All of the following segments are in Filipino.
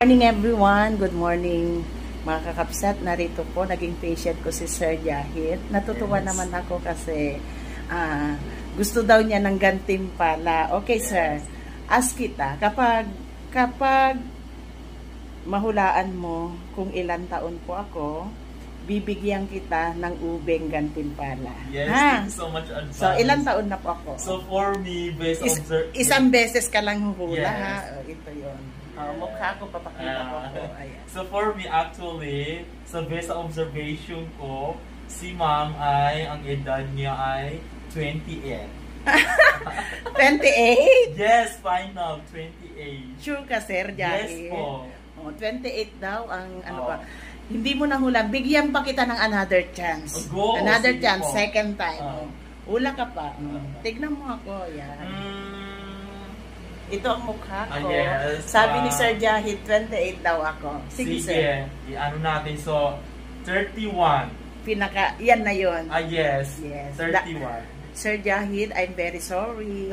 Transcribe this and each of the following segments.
Morning everyone, good morning mga kakapsat. Narito po, naging patient ko si Sir Jahid. Natutuwa naman ako kasi gusto daw niya ng gantimpala. Okay sir, ask kita, kapag mahulaan mo kung ilan taon po ako, bibigyan kita ng ubeng gantimpala. Yes, ha? thank you so much advance. So, ilan taon na po ako? So, for me, based on... Isang beses ka lang huhula, yes. ha? Ito yun. Mukha ko, papakita ko po. Ayan. So, for me, actually, so based on observation ko, si ma'am ay, ang edad niya ay 28. 28? Yes, final, 28. Sure ka, Sir Jahid? Yes po. 28 daw ang ano ba? Hindi mo na hula. Bigyan pa kita ng another chance. Go, another chance, po. second time. Hula ka pa. Tignan mo ako. Yan. Ito ang mukha ko. Yes, sabi ni Sir Jahid, 28 daw ako. Sige, sir. I-ano natin. So, 31. Yan na yun. Yes. Yes. 31. Sir Jahid, I'm very sorry.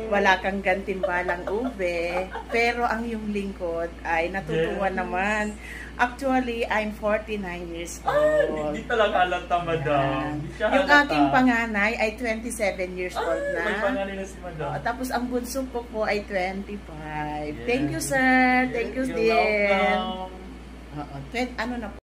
Wala kang gantimbalang ube. Pero ang iyong lingkod ay natutuwa naman. Actually, I'm 49 years old. Hindi talaga halata, madam. Yung aking panganay ay 27 years old na. May panganay na si madam. Tapos ang bunso ko po ay 25. Yes. Thank you, sir. Thank you, You're din. welcome. Ano na po?